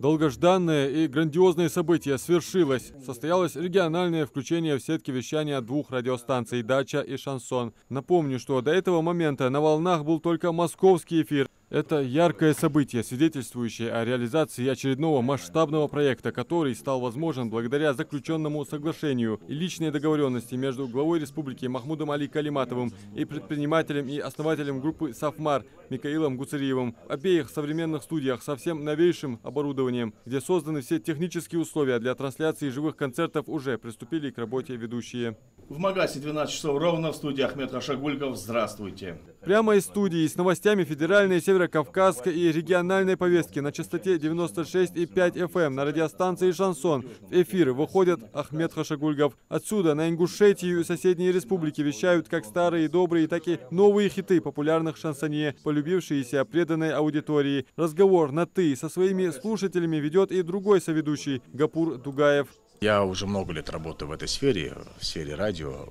Долгожданное и грандиозное событие свершилось. Состоялось региональное включение в сетки вещания двух радиостанций «Дача» и «Шансон». Напомню, что до этого момента на волнах был только московский эфир. Это яркое событие, свидетельствующее о реализации очередного масштабного проекта, который стал возможен благодаря заключенному соглашению и личной договоренности между главой республики Махмудом Али Калиматовым и предпринимателем и основателем группы «Сафмар» Микаилом Гуцериевым в обеих современных студиях со всем новейшим оборудованием, где созданы все технические условия для трансляции живых концертов, уже приступили к работе ведущие. В Магасе 12 часов ровно, в студии Ахмед Хашагульков. Здравствуйте. Прямо из студии с новостями федеральной, северокавказской и региональной повестки на частоте 96,5 FM на радиостанции «Шансон» в эфир выходят Ахмед Хашагульков. Отсюда на Ингушетию и соседние республики вещают как старые добрые, так и новые хиты популярных шансонье, полюбившиеся преданной аудитории. Разговор на «ты» со своими слушателями ведет и другой соведущий Гапур Дугаев. Я уже много лет работаю в сфере радио,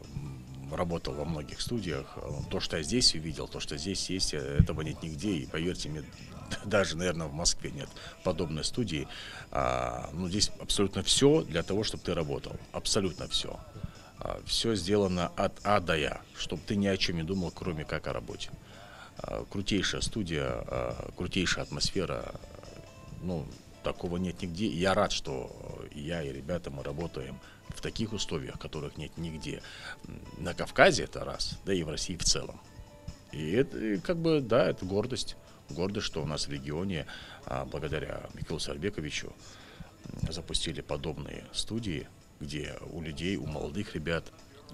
работал во многих студиях. То, что я здесь увидел, то, что здесь есть, этого нет нигде. И поверьте мне, даже, наверное, в Москве нет подобной студии. Здесь абсолютно все для того, чтобы ты работал. Абсолютно все. Все сделано от А до Я, чтобы ты ни о чем не думал, кроме как о работе. Крутейшая студия, крутейшая атмосфера. Такого нет нигде. И я рад, что я и ребята, мы работаем в таких условиях, которых нет нигде. На Кавказе это раз, да и в России в целом. И это это гордость. Гордость, что у нас в регионе, благодаря Микаилу Сарбековичу, запустили подобные студии, где у людей, у молодых ребят,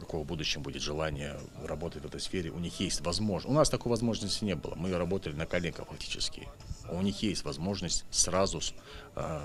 у кого в будущем будет желание работать в этой сфере, у них есть возможность. У нас такой возможности не было. Мы работали на коленках фактически. У них есть возможность сразу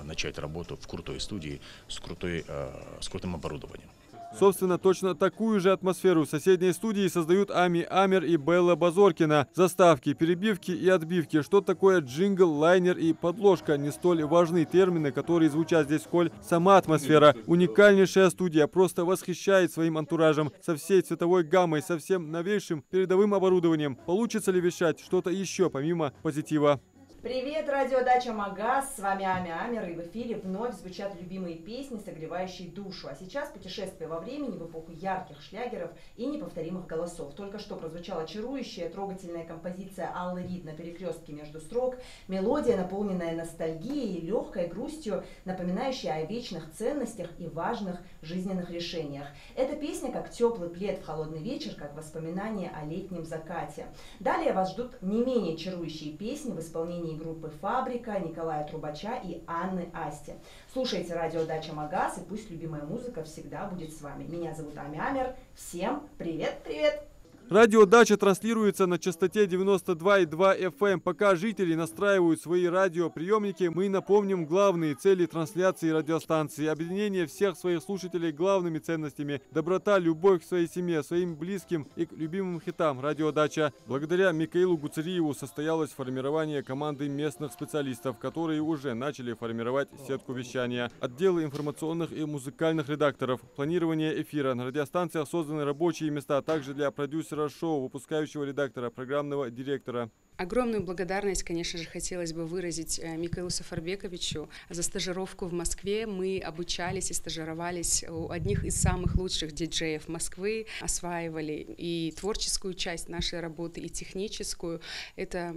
начать работу в крутой студии с крутым оборудованием. Собственно, точно такую же атмосферу в соседней студии создают Ами Амер и Белла Базоркина. Заставки, перебивки и отбивки. Что такое джингл, лайнер и подложка? Не столь важны термины, которые звучат здесь, сколь сама атмосфера. Уникальнейшая студия просто восхищает своим антуражем, со всей цветовой гаммой, со всем новейшим передовым оборудованием. Получится ли вещать что-то еще помимо позитива? Привет, радиодача Магас, с вами Ами Амер, и в эфире вновь звучат любимые песни, согревающие душу. А сейчас путешествие во времени в эпоху ярких шлягеров и неповторимых голосов. Только что прозвучала чарующая, трогательная композиция Аллы Рид «На перекрестке между строк», мелодия, наполненная ностальгией и легкой грустью, напоминающая о вечных ценностях и важных жизненных решениях. Эта песня как теплый плед в холодный вечер, как воспоминание о летнем закате. Далее вас ждут не менее чарующие песни в исполнении группы «Фабрика», Николая Трубача и Анны Асти. Слушайте радиодача Магас, и пусть любимая музыка всегда будет с вами. Меня зовут Ами Амер. Всем привет-привет! Радиодача транслируется на частоте 92,2 FM. Пока жители настраивают свои радиоприемники, мы напомним главные цели трансляции радиостанции. Объединение всех своих слушателей главными ценностями. Доброта, любовь к своей семье, своим близким и к любимым хитам. Радиодача. Благодаря Микаилу Гуцериеву состоялось формирование команды местных специалистов, которые уже начали формировать сетку вещания. Отделы информационных и музыкальных редакторов. Планирование эфира. На радиостанциях созданы рабочие места также для продюсера шоу, выпускающего редактора, программного директора. Огромную благодарность, конечно же, хотелось бы выразить Микаилу Сафарбековичу за стажировку в Москве. Мы обучались и стажировались у одних из самых лучших диджеев Москвы, осваивали и творческую часть нашей работы, и техническую. Это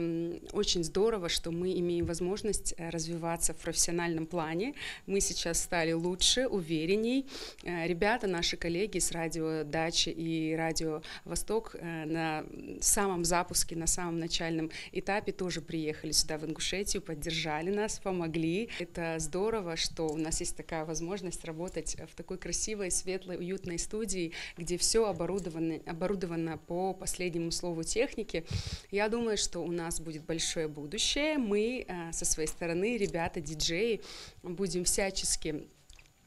очень здорово, что мы имеем возможность развиваться в профессиональном плане. Мы сейчас стали лучше, уверенней. Ребята, наши коллеги с радио «Дача» и радио «Восток» на самом запуске, на самом начальном этапе тоже приехали сюда, в Ингушетию, поддержали нас, помогли. Это здорово, что у нас есть такая возможность работать в такой красивой, светлой, уютной студии, где все оборудовано по последнему слову техники. Я думаю, что у нас будет большое будущее. Мы со своей стороны, ребята, диджеи, будем всячески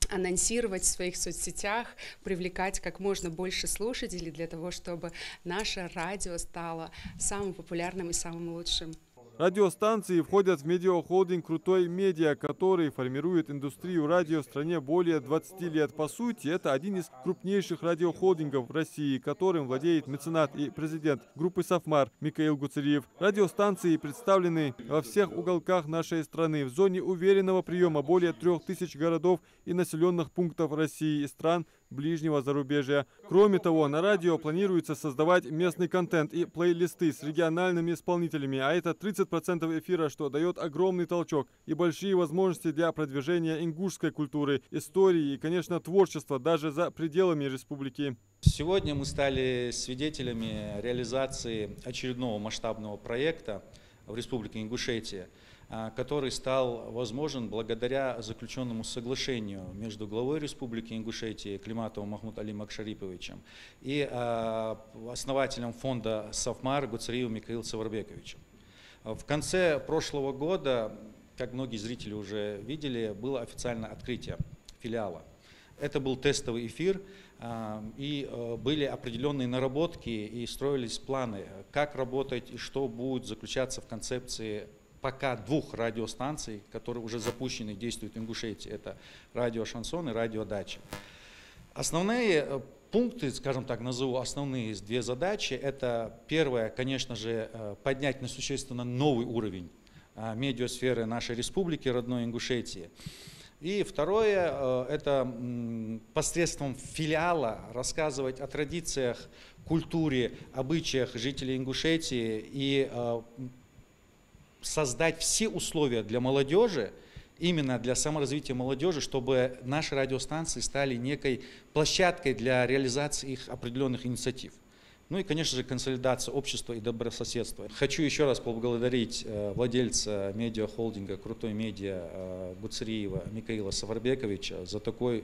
анонсировать в своих соцсетях, привлекать как можно больше слушателей для того, чтобы наше радио стало самым популярным и самым лучшим. Радиостанции входят в медиахолдинг «Крутой медиа», который формирует индустрию радио в стране более 20 лет. По сути, это один из крупнейших радиохолдингов в России, которым владеет меценат и президент группы «Сафмар» Микаил Гуцериев. Радиостанции представлены во всех уголках нашей страны. В зоне уверенного приема более 3000 городов и населенных пунктов России и стран ближнего зарубежья. Кроме того, на радио планируется создавать местный контент и плейлисты с региональными исполнителями, а это 30% эфира, что дает огромный толчок и большие возможности для продвижения ингушской культуры, истории и, конечно, творчества даже за пределами республики. Сегодня мы стали свидетелями реализации очередного масштабного проекта в Республике Ингушетия, который стал возможен благодаря заключенному соглашению между главой Республики Ингушетия Климатовым Махмуд Али Макшариповичем и основателем фонда «Сафмар» Гуцериевым Микаилом Саварбековичем. В конце прошлого года, как многие зрители уже видели, было официальное открытие филиала. Это был тестовый эфир, и были определенные наработки и строились планы, как работать и что будет заключаться в концепции пока 2 радиостанций, которые уже запущены и действуют в Ингушетии. Это радио «Шансон» и радио «Дача». Основные пункты, скажем так, назову основные 2 задачи. Это первое, конечно же, поднять на существенно новый уровень медиасферы нашей республики, родной Ингушетии. И второе, это посредством филиала рассказывать о традициях, культуре, обычаях жителей Ингушетии и создать все условия для молодежи, именно для саморазвития молодежи, чтобы наши радиостанции стали некой площадкой для реализации их определенных инициатив. Ну и, конечно же, консолидация общества и добрососедства. Хочу еще раз поблагодарить владельца медиахолдинга «Крутой медиа» Гуцериева Микаила Саварбековича за такой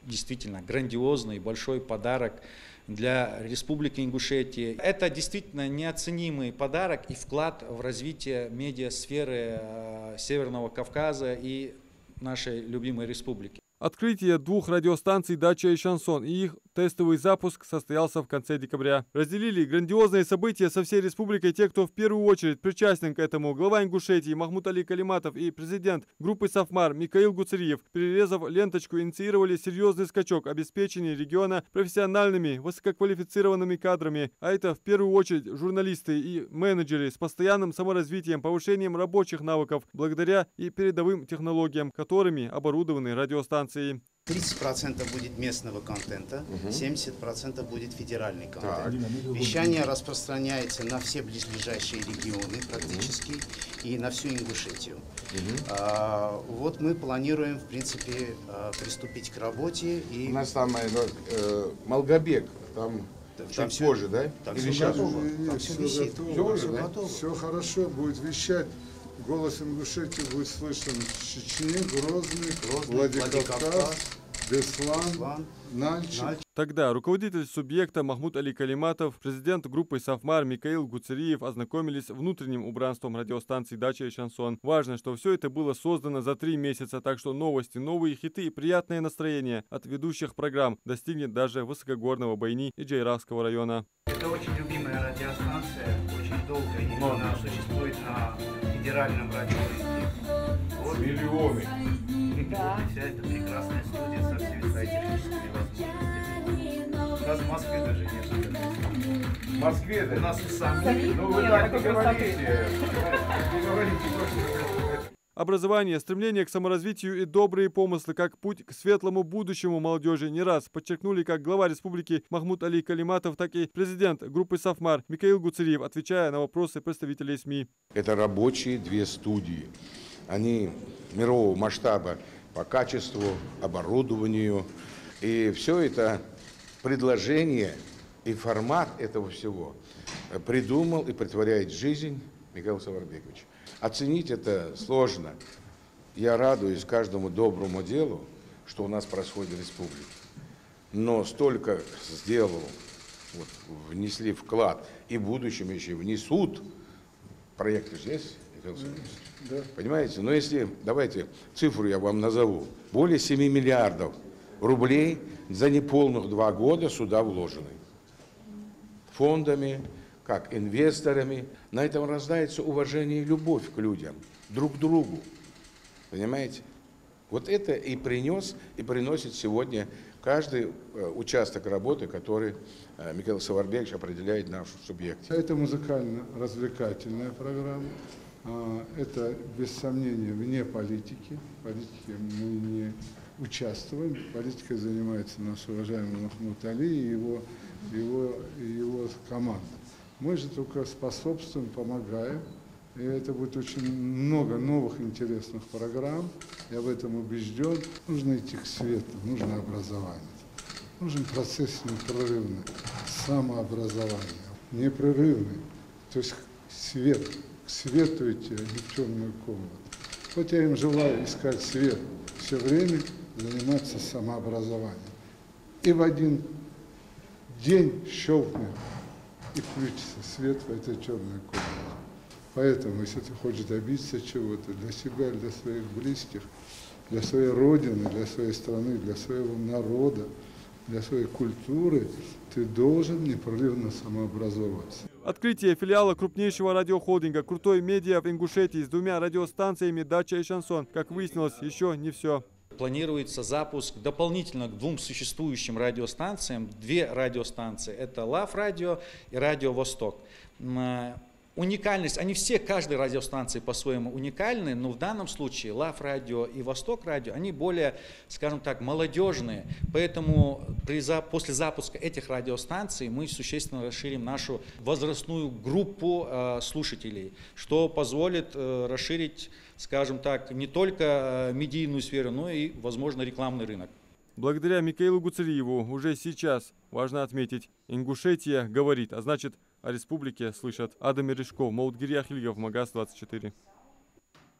действительно грандиозный большой подарок для Республики Ингушетия. Это действительно неоценимый подарок и вклад в развитие медиасферы Северного Кавказа и нашей любимой республики. Открытие 2 радиостанций «Дача» и «Шансон» и их тестовый запуск состоялся в конце декабря. Разделили грандиозные события со всей республикой те, кто в первую очередь причастен к этому. Глава Ингушетии Махмуд Али Калиматов и президент группы «Сафмар» Микаил Гуцериев, перерезав ленточку, инициировали серьезный скачок обеспечения региона профессиональными, высококвалифицированными кадрами. А это в первую очередь журналисты и менеджеры с постоянным саморазвитием, повышением рабочих навыков, благодаря и передовым технологиям, которыми оборудованы радиостанции. 30% будет местного контента, 70% будет федеральный контент. Вещание распространяется на все близлежащие регионы практически и на всю Ингушетию. Вот мы планируем, в принципе, приступить к работе. И... У нас там Малгобек, там чуть позже, да? Там Или все сейчас? готово. Там все висит. Все хорошо, будет вещать. Голос Ингушетии будет слышен в Чечне, Грозный, Владикавказ, Беслан, Нальчик. Тогда руководитель субъекта Махмуд Али Калиматов, президент группы «Сафмар» Микаил Гуцериев ознакомились с внутренним убранством радиостанций «Дача» и «Шансон». Важно, что все это было создано за 3 месяца, так что новости, новые хиты и приятное настроение от ведущих программ достигнет даже высокогорного Байни и Джайрахского района. Это очень любимая радиостанция, очень долго, и она существует на федеральном радиорынке. Вот. Миллионы. Да. Вся эта прекрасная студия со всеми своими техническими возможностями. У нас в Москве даже нет. В Москве, да? У нас и сами. Ну вы так не говорите. Образование, стремление к саморазвитию и добрые помыслы как путь к светлому будущему молодежи не раз подчеркнули как глава республики Махмуд Али Калиматов, так и президент группы «Сафмар» Микаил Гуцериев, отвечая на вопросы представителей СМИ. Это рабочие 2 студии. Они мирового масштаба по качеству, оборудованию. И все это предложение и формат этого всего придумал и претворяет в жизнь Микаил Саварбекович. Оценить это сложно. Я радуюсь каждому доброму делу, что у нас происходит в республике. Но столько сделал, вот, внесли вклад, и в будущем еще внесут. Проекты здесь, Михаил Саварбекович. Да. Понимаете? Но если, давайте, цифру я вам назову. Более 7 миллиардов рублей за неполных 2 года сюда вложены. Фондами, как инвесторами. На этом рождается уважение и любовь к людям, друг к другу. Понимаете? Вот это и принес, и приносит сегодня каждый участок работы, который Микаил Саварбекович определяет в нашем субъекте. Это музыкально-развлекательная программа. Это, без сомнения, вне политики. В политике мы не участвуем. Политикой занимается наш уважаемый Махмуд Али и его команда. Мы же только способствуем, помогаем. И это будет очень много новых интересных программ. Я в этом убежден. Нужно идти к свету, нужно образование. Нужен процесс непрерывный, самообразование. Непрерывный. То есть свет. К свету идти, а не в темную комнату. Вот я им желаю искать свет. Все время заниматься самообразованием. И в один день щелкнет и включится свет в этой черной комнате. Поэтому, если ты хочешь добиться чего-то для себя, для своих близких, для своей родины, для своей страны, для своего народа, для своей культуры, ты должен непрерывно самообразовываться. Открытие филиала крупнейшего радиохолдинга «Крутой медиа» в Ингушетии с 2 радиостанциями «Дача» и «Шансон». Как выяснилось, еще не все. Планируется запуск дополнительно к 2 существующим радиостанциям. 2 радиостанции – это Лав Радио и Радио Восток. Уникальность, они все, каждой радиостанции по-своему уникальны, но в данном случае Лав Радио и Восток Радио, они более, скажем так, молодежные. Поэтому после запуска этих радиостанций мы существенно расширим нашу возрастную группу слушателей, что позволит расширить, скажем так, не только медийную сферу, но и, возможно, рекламный рынок. Благодаря Микаилу Гуцериеву уже сейчас, важно отметить, Ингушетия говорит, а значит, о республике слышат. Адам Мережков, Маутгирьях Ильгов, Магаз 24.